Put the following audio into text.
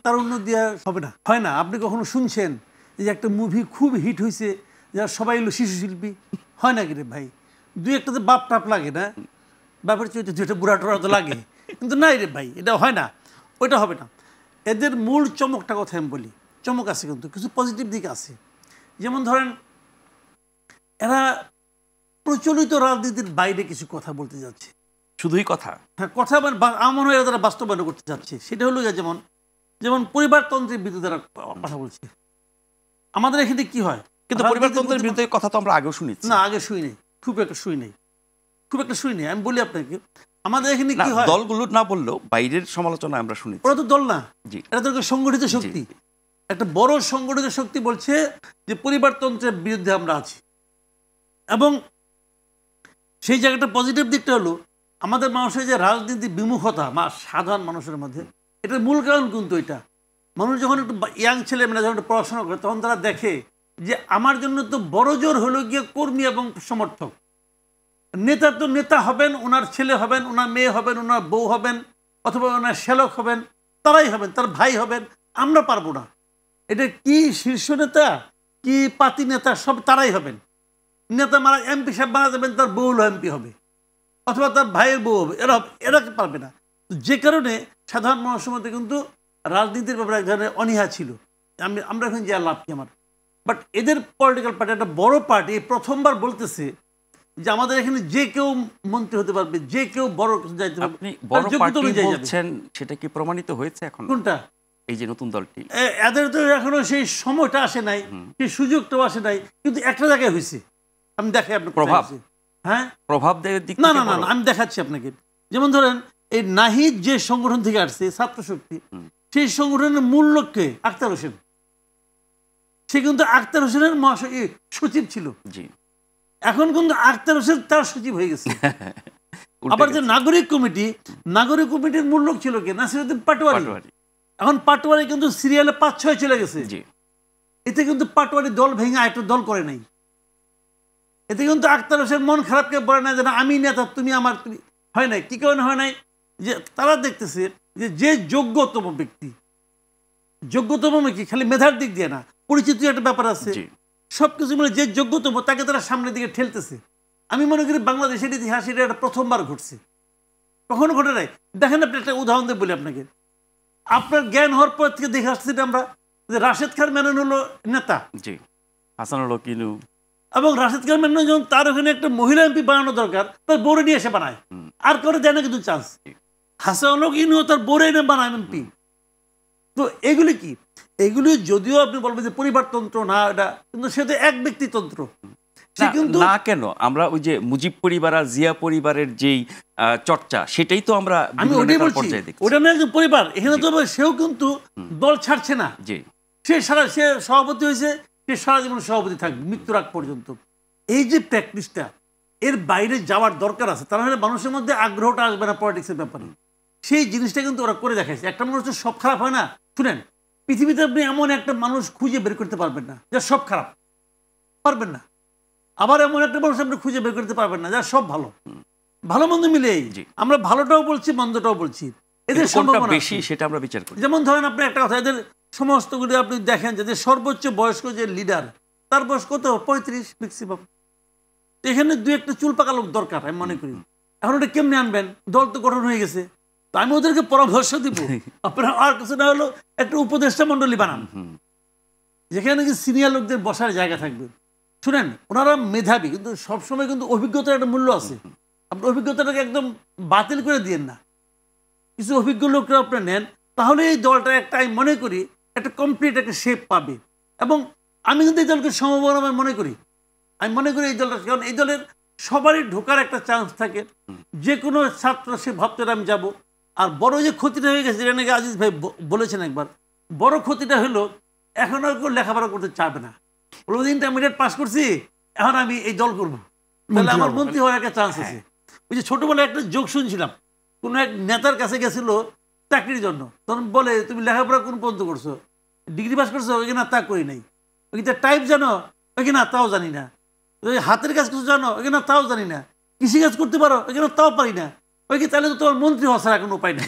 তারুণ্য দিয়ে হবে না, হয় না। আপনি কখনো শুনছেন যে একটা মুভি খুব হিট হয়েছে, যারা সবাই হলো শিশু শিল্পী? হয় না কি রে ভাই? দুই একটাতে বাপ টাপ লাগে না, বাপের চরিত্রে দুইটা বুড়া টোড়া তো লাগে, কিন্তু নাই রে ভাই, এটা হয় না, ওইটা হবে না। এদের মূল চমকটা কথা আমি বলি, চমক আছে কিন্তু কিছু পজিটিভ দিক আছে। যেমন ধরেন এরা প্রচলিত রাজনীতির বাইরে কিছু কথা বলতে যাচ্ছে, শুধুই কথা। হ্যাঁ, কথা আমার মনে হয় তারা বাস্তবায়ন করতে যাচ্ছে। সেটা হলো যেমন যেমন পরিবারতন্ত্রের বিরুদ্ধে তারা কথা বলছে। আমাদের এখানে কি হয়, কিন্তু পরিবারতন্ত্রের বিরুদ্ধে কথা তো আমরা আগেও শুনেছি। না, আগে শুই নেই, খুব একটা শুই নেই। আমি বলি আপনাকে, আমাদের এখানে কি হয়, দলগুলো না বললেও বাইরের সমালোচনা আমরা শুনি। ওরা তো দল না, জি, এটা তো সংগঠিত শক্তি। একটা বড় সংগঠিত শক্তি বলছে যে পরিবারতন্ত্রের বিরুদ্ধে আমরা আছি। এবং সেই জায়গাটা পজিটিভ দিকটা হলো আমাদের মানুষের যে রাজনীতি বিমুখতা সাধারণ মানুষের মধ্যে, এটার মূল কারণ কিন্তু এটা, মানুষ যখন একটু ইয়াং ছেলে মেয়েরা যখন একটু পড়াশোনা করে তখন তারা দেখে যে আমার জন্য তো বড় জোর হলো গিয়ে কর্মী এবং সমর্থক। নেতা তো নেতা হবেন, ওনার ছেলে হবেন, ওনার মেয়ে হবেন, ওনার বউ হবেন, অথবা ওনার শ্যালক হবেন, তারাই হবেন, তার ভাই হবেন। আমরা পারবো না। এটা কি শীর্ষ নেতা কি পাতি নেতা, সব তারাই হবেন। নেতা মারা এমপি সাহেব মারা যাবেন, তার বউ এমপি হবে, অথবা তার ভাইয়ের বউ হবে, এরা পারবে না। যে কারণে সাধারণ মানুষের মধ্যে কিন্তু রাজনীতির ব্যাপারে এক ধরনের অনীহা ছিল। আমরা এখন যে লাভ কি আমার, বাট এদের পলিটিক্যাল পার্টি একটা বড় পার্টি প্রথমবার বলতেছে যে আমাদের এখানে যে কেউ মন্ত্রী হতে পারবে, যে কেউ বড় যাইতে পারবে। আপনি বড় পার্টি বলছেন, সেটা কি প্রমাণিত হয়েছে এখন? কোনটা? এই যে নতুন দলটি, এদের তো এখনো সেই সময়টা আসে নাই, সেই সুযোগটাও আসে নাই, কিন্তু একটা জায়গায় হয়েছে। আমি দেখাই আপনার প্রভাব, হ্যাঁ প্রভাব দেওয়ার দিক না না না আমি দেখাচ্ছি আপনাকে। যেমন ধরেন এই নাহিদ যে সংগঠন থেকে আসছে ছাত্র শক্তি, সেই সংগঠনের মূল লক্ষ্যে আখতার হোসেন, সে কিন্তু আখতার হোসেনের সচিব ছিল। জি, এখন কিন্তু আখতার হোসেন তার সচিব হয়ে গেছে। আবার যে নাগরিক কমিটির মূল লোক ছিল কে? নাসিরউদ্দিন পাটোয়ারি। এখন পাটোয়ারি কিন্তু সিরিয়ালে ৫-৬ চলে গেছে। এতে কিন্তু পাটোয়ারি দল ভেঙে একটা দল করে নাই। এতে কিন্তু আখতার হোসেন মন খারাপকে বলে না যে আমি নেতা, তুমি আমার, তুমি হয় নাই। কি কারণে হয় নাই? যে তারা দেখতেছে যে যোগ্যতম ব্যক্তি, যোগ্যতম কি খালি মেধার দিক দিয়ে না, পরিচিত একটা ব্যাপার আছে, সবকিছু মিলে যে যোগ্যতম তাকে তারা সামনের দিকে ঠেলতেছে। আমি মনে করি বাংলাদেশের ইতিহাসে এটা প্রথমবার ঘটছে, কখনো ঘটে নাই। দেখেন আপনি একটা উদাহরণ দিয়ে বলি আপনাকে, আপনার জ্ঞান হওয়ার পর থেকে দেখে আসছি আমরা যে রাশেদ খান মেনন হলো নেতা, হাসানুল হক, এবং রাশেদ খান মেনন যখন তার ওখানে একটা মহিলা এমপি বানানো দরকার, তার বোরে নিয়ে এসে বানায়, আর করে দেয় না কিন্তু চান্স। হাসানুল হক তার বোরে এনে বানায় এমপি। তো এগুলি কি, এগুলি যদিও আপনি বলবেন যে পরিবারতন্ত্র না এটা, কিন্তু সেটা এক ব্যক্তিতন্ত্র। না কেন, আমরা ওই যে মুজিব পরিবার আর জিয়া পরিবারের যেই চর্চা, সেটাই তো আমরা আমি ওটাই বলছি, ওটা না একজন পরিবার। এখানে তো সেও কিন্তু দল ছাড়ছে না, সে সভাপতি হয়েছে, সে সারা জীবন সভাপতি থাকবে মৃত্যুর আগ পর্যন্ত। এই যে প্র্যাকটিসটা, এর বাইরে যাওয়ার দরকার আছে, তার মানে মানুষের মধ্যে আগ্রহটা আসবে না পলিটিক্সের ব্যাপারে। সেই জিনিসটা কিন্তু ওরা করে দেখাইছে। একটা মানুষ তো সব খারাপ হয় না। শুনেন, পৃথিবীতে আপনি এমন একটা মানুষ খুঁজে বের করতে পারবেন না যা সব খারাপ, পারবেন না। আবার এমন একটা মানুষ আপনি খুঁজে বের করতে পারবেন না যা সব ভালো। ভালো মন্দ মিলেই আমরা ভালোটাও বলছি, মন্দটাও বলছি। এদের সম্ভাবনা বেশি, সেটা আমরা বিচার করি। যেমন ধরেন আপনি একটা কথা, এদের সমস্তগুলি আপনি দেখেন যে সর্বোচ্চ বয়স্ক যে লিডার, তার বয়স কত? 35 ম্যাক্সিমাম। এখানে দুই একটা চুল পাকা লোক দরকার আমি মনে করি। এখন ওটা কেমনে আনবেন? দল তো গঠন হয়ে গেছে, তো আমি ওদেরকে পরামর্শ দিব, আপনারা আর কিছু না হলো একটা উপদেষ্টা মন্ডলী বানান, যেখানে কি সিনিয়র লোকদের বসার জায়গা থাকবে। শুনেন, ওনারা মেধাবী, কিন্তু সবসময় কিন্তু অভিজ্ঞতার একটা মূল্য আছে। আপনি অভিজ্ঞতাটাকে একদম বাতিল করে দিয়েন না। কিছু অভিজ্ঞ লোকরা আপনি নেন, তাহলে এই দলটা একটা, আমি মনে করি একটা কমপ্লিট একটা শেপ পাবে। এবং আমি কিন্তু এই দলকে সম্ভাবনা মনে করি, আমি মনে করি এই দলটা, কারণ এই দলের সবারই ঢোকার একটা চান্স থাকে। যে কোনো ছাত্র সে ভাবতে আমি যাব। আর বড় যে ক্ষতিটা হয়ে গেছে, যেটা নাকি আজিজ ভাই বলেছেন একবার, বড় ক্ষতিটা হলো এখন আর কেউ লেখাপড়া করতে চাবে না। ইন্টারমিডিয়েট পাস করছি, এখন আমি এই দল করবো, তাহলে আমার মন্ত্রী হওয়ার একটা চান্স আছে। ওই যে ছোটবেলায় একটা যোগ শুনছিলাম, কোনো এক নেতার কাছে গেছিল চাকরির জন্য, তখন বলে তুমি লেখাপড়া কোন পর্যন্ত করছো? ডিগ্রি পাস করছো? ওই না, তা করি নাই। ওই টাইপ জানো? ওই না, তাও জানি না। ওই হাতের কাজ কিছু জানো? ওই না, তাও জানি না। কৃষি কাজ করতে পারো? ওই তাও পারি না। ওই কি, তাহলে তো তোমার মন্ত্রী হওয়ার এখন উপায় নেই।